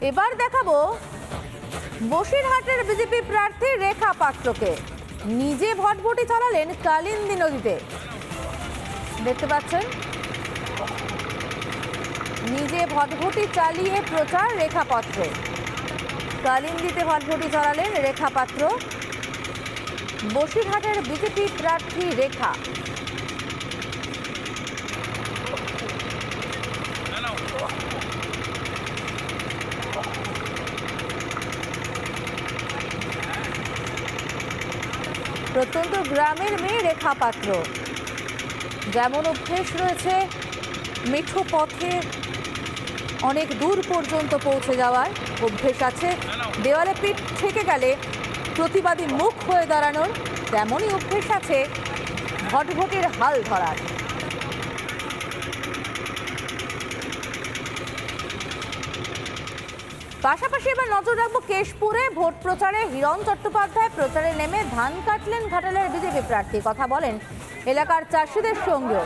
এবার দেখাবো বসিরহাটের বিজেপি প্রার্থী রেখা পাত্রকে। নিজে ভটভটি চালালেন কালিন্দী নদীতে, দেখতে পাচ্ছেন নিজে ভটভটি চালিয়ে প্রচার রেখা পাত্র। কালিন্দীতে ভটভটি চালালেন রেখা পাত্র, বসিরহাটের বিজেপি প্রার্থী রেখা। প্রত্যন্ত গ্রামের মেয়ে রেখা পাত্র, যেমন অভ্যেস রয়েছে মেঠো পথে অনেক দূর পর্যন্ত পৌঁছে যাওয়ার অভ্যেস আছে, দেওয়ালে পিঠ ঠেকে গেলে প্রতিবাদী মুখ হয়ে দাঁড়ানোর তেমনই অভ্যেস আছে ভটভটির হাল ধরার। পাশাপাশি এবার নজর রাখবো কেশপুরে ভোট প্রচারে হিরণ চট্টোপাধ্যায় প্রচারে নেমে ধান কাটলেন ঘাটালের বিজেপি প্রার্থী। কথা বলেন এলাকার চাষিদের সঙ্গেও।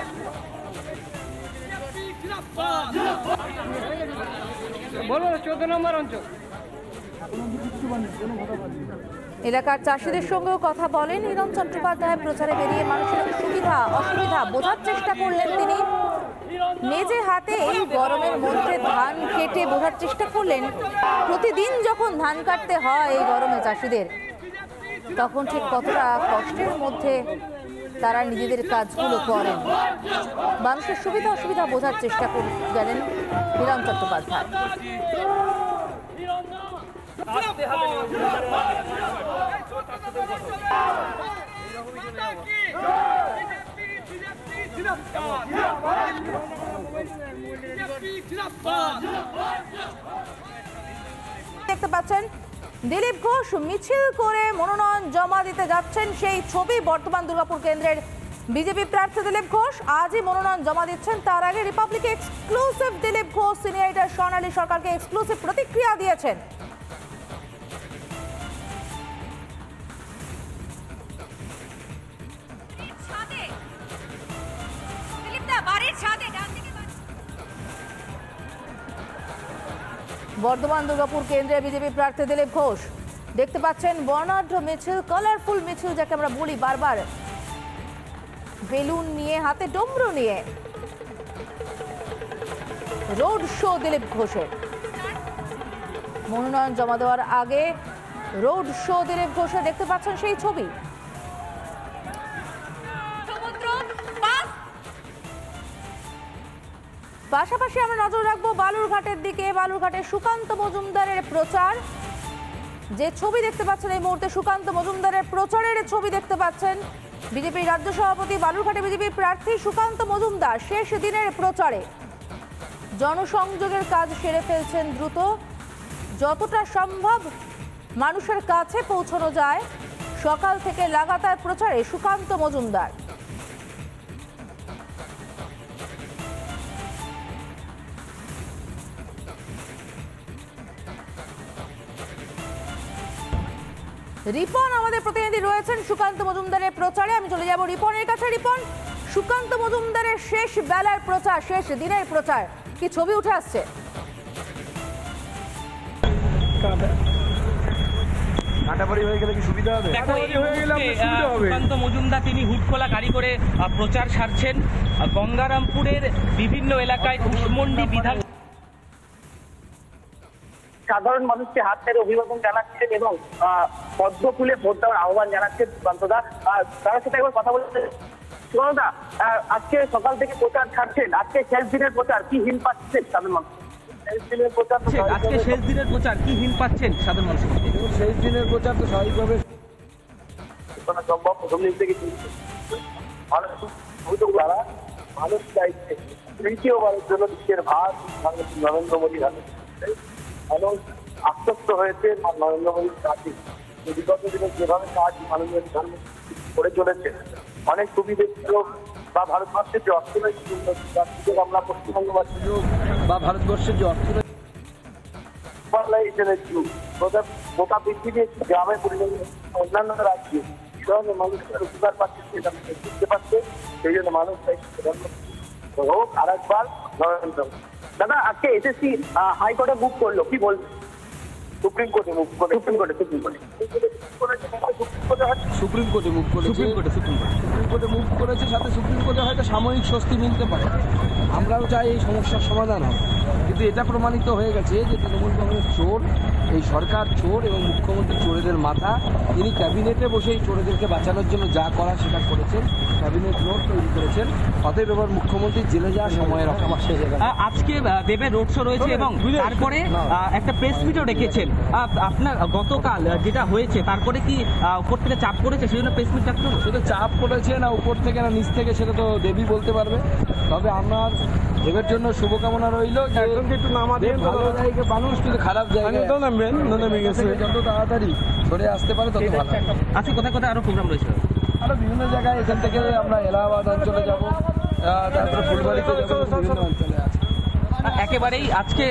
এলাকার চাষিদের সঙ্গেও কথা বলেন হিরণ চট্টোপাধ্যায়। প্রচারে বেরিয়ে মানুষের সুবিধা অসুবিধা বোঝার চেষ্টা করলেন তিনি। নিজে হাতে এই গরমের মধ্যে ধান কেটে বোঝার চেষ্টা করলেন প্রতিদিন যখন ধান কাটতে হয় এই গরমে চাষিদের, তখন ঠিক কতটা কষ্টের মধ্যে তারা নিজেদের কাজগুলো করেন। মানুষের সুবিধা অসুবিধা বোঝার চেষ্টা করে গেলেন হিরণ চট্টোপাধ্যায়। দেখতে পাচ্ছেন দিলীপ ঘোষ মিছিল করে মনোনয়ন জমা দিতে যাচ্ছেন, সেই ছবি। বর্তমান দুর্গাপুর কেন্দ্রের বিজেপি প্রার্থী দিলীপ ঘোষ আজই মনোনয়ন জমা দিচ্ছেন। তার আগে রিপাবলিকে exclusive Dilip Ghosh senior editor Swarnali সরকারকে এক্সক্লুসিভ প্রতিক্রিয়া দিয়েছেন। বর্ধমান দুর্গাপুর কেন্দ্রের বিজেপি প্রার্থী দিলীপ ঘোষ, দেখতে পাচ্ছেন বর্ণাঢ্য মিছিল, কালারফুল মিছিল যাকে আমরা বলি বারবার, বেলুন নিয়ে হাতে ডমরু নিয়ে রোড শো দিলীপ ঘোষের। মনোনয়ন জমা দেওয়ার আগে রোড শো দিলীপ ঘোষের, দেখতে পাচ্ছেন সেই ছবি। পাশাপাশি আমরা নজর রাখবো বালুরঘাটের দিকে। বালুরঘাটের সুকান্ত মজুমদারের প্রচার, যে ছবি দেখতে পাচ্ছেন এই মুহূর্তে সুকান্ত মজুমদারের প্রচারের ছবি দেখতে পাচ্ছেন। বিজেপি রাজ্য সভাপতি বালুরঘাটে বিজেপি প্রার্থী সুকান্ত মজুমদার শেষ দিনের প্রচারে জনসংযোগের কাজ সেরে ফেলছেন দ্রুত, যতটা সম্ভব মানুষের কাছে পৌঁছানো যায়। সকাল থেকে লাগাতার প্রচারে সুকান্ত মজুমদার। রিপন আমাদের প্রতিনিধি রয়েছেন সুকান্ত মজুমদারের প্রচারে, আমি চলে যাব রিপনের কাছে। রিপন, সুকান্ত মজুমদারের শেষ বেলার প্রচার, শেষ দিনের প্রচার, কি ছবি উঠে আসছে? সুকান্ত মজুমদার তিনি হুডখোলা গাড়ি করে প্রচার সারছেন গঙ্গারামপুরের বিভিন্ন এলাকায়। কুশমন্ডি বিধান সাধারণ মানুষকে হাত ধরে অভিবাদন জানাচ্ছেন এবং পদ্ম ফুলে ভোট দেওয়ার আহ্বান জানাচ্ছেন সুকান্তদা। তার সাথে একবার কথা বলতে সুকান্তদা, আজকে সকাল থেকে প্রচার ছাড়ছেন, আজকে শেষ দিনের প্রচার, কি হিম পাচ্ছেন সাধারণ মানুষ? আজকে শেষ দিনের প্রচার কি হিম পাচ্ছেন সাধারণ মানুষ? শেষ দিনের প্রচার তো স্বাভাবিকভাবে সম্ভব প্রথম দিন থেকে মানুষ চাইছে তৃতীয়বারের জন্য বিশ্বের ভার নরেন্দ্র মোদীর হাতে। মানুষ আশ্বস্ত হয়েছে নরেন্দ্র মোদীর কাজে, বিগত দিনে যেভাবে কাজ মাননীয় প্রধানমন্ত্রী করে চলেছে, অনেক সুবিধে ছিল বা ভারতবর্ষের যে অর্থনৈতিক উন্নতি তার সুযোগ আমরা পশ্চিমবঙ্গবাসী বা ভারতবর্ষের যে অর্থনৈতিক গোটা পৃথিবীর গ্রামে পরিণত অন্যান্য রাজ্যে এই ধরনের মানুষের উপকার পাচ্ছে সেটা বুঝতে পারছে। সেই জন্য মানুষ চাইছে প্রধানমন্ত্রী হোক আর একবার নরেন্দ্র মোদী। দাদা আজকে এসএসসি হাইকোর্টে মুভ করলো, কি বল? সুপ্রিম কোর্টে মুভ করে, সুপ্রিম কোর্টে মুভ কোর্টে মুভ করেছে, সাথে সুপ্রিম কোর্টে হয়তো সাময়িক স্বস্তি মিলতে পারে। আমরাও চাই এই সমস্যার সমাধান হবে, কিন্তু এটা প্রমাণিত হয়ে গেছে যে তৃণমূল কংগ্রেস চোর, এই সরকার চোর এবং মুখ্যমন্ত্রী চোরেদের মাথা। তিনি ক্যাবিনেটে বসে এই চোরেদেরকে বাঁচানোর জন্য যা করার সেটা করেছেন, ক্যাবিনেট নোট তৈরি করেছেন। অতএব এবার মুখ্যমন্ত্রী জেলে যাওয়ার সময়ের অবকাশ হয়ে যাবে। আজকে দেবের রোড শো রয়েছে এবং তারপরে একটা প্রেস মিটও রেখেছেন। আপনার গতকাল যেটা হয়েছে তারপরে কি উপর থেকে চাপ করেছে সেই জন্য প্রেস মিট ডাকতে হলো? সেটা চাপ করেছে না উপর থেকে না নিচ থেকে সেটা তো দেবী বলতে পারবে। তবে আমার দেবের জন্য শুভকামনা রইল যে একটু ভালো জায়গায় মানুষ, কিন্তু খারাপ জায়গায় যত তাড়াতাড়ি সরে আসতে পারে তত ভালো। আজকে কোথায় কোথায় আরো প্রোগ্রাম রয়েছে? আরো বিভিন্ন জায়গায়, এখান থেকে আমরা এলাহাবাদ অঞ্চলে যাব, তারপরে ফুলবাড়িতে যাবো, বিভিন্ন অঞ্চলে আছে। একেবারেই আজকে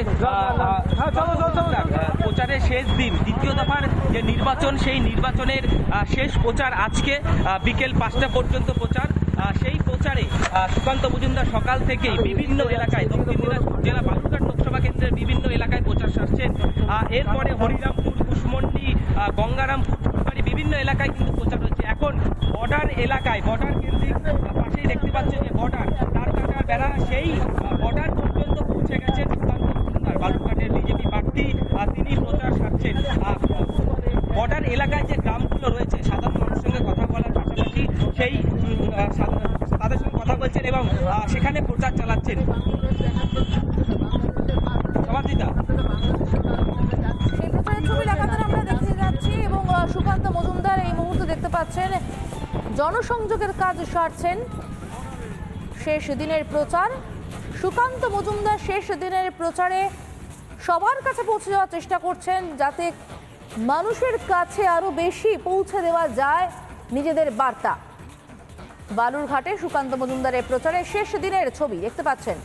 প্রচারের শেষ দিন, দ্বিতীয় দফার যে নির্বাচন, সেই নির্বাচনের শেষ প্রচার আজকে বিকেল 5টা পর্যন্ত প্রচার। সেই প্রচারে সুকান্ত মজুমদার সকাল থেকেই বিভিন্ন এলাকায়, দক্ষিণ দিনাজপুর জেলা বালুরঘাট লোকসভা কেন্দ্রের বিভিন্ন এলাকায় প্রচার সারছেন। এরপরে হরিরামপুর, কুশমন্ডি, গঙ্গারামপুর, ফুলবাড়ি বিভিন্ন এলাকায় কিন্তু প্রচার হচ্ছে। এখন বর্ডার এলাকায়, বর্ডার কেন্দ্রিক পাশেই দেখতে পাচ্ছেন যে বর্ডার, তার কাটার বেড়া, সেই বর্ডার পর্যন্ত পৌঁছে গেছেন সুকান্ত মজুমদার, বালুরঘাটের বিজেপি প্রার্থী। তিনি প্রচার সারছেন। বর্ডার এলাকায় যে গ্রামগুলো রয়েছে, সাধারণ মানুষের সঙ্গে কথা বলার পাশাপাশি সেই তাদের সঙ্গে কথা বলছেন এবং সেখানে প্রচার চালাচ্ছেন। সমাধিতা, সেই প্রচারের ছবি লাগাতার আমরা দেখতে যাচ্ছি এবং সুকান্ত মজুমদার এই মুহূর্তে দেখতে পাচ্ছেন জনসংযোগের কাজ সারছেন। শেষ দিনের প্রচার, সুকান্ত মজুমদার শেষ দিনের প্রচারে সবার কাছে পৌঁছে যাওয়ার চেষ্টা করছেন, যাতে মানুষের কাছে আরো বেশি পৌঁছে দেওয়া যায় নিজেদের বার্তা। বালুরঘাটে সুকান্ত মজুমদারের প্রচারে শেষ দিনের ছবি দেখতে পাচ্ছেন।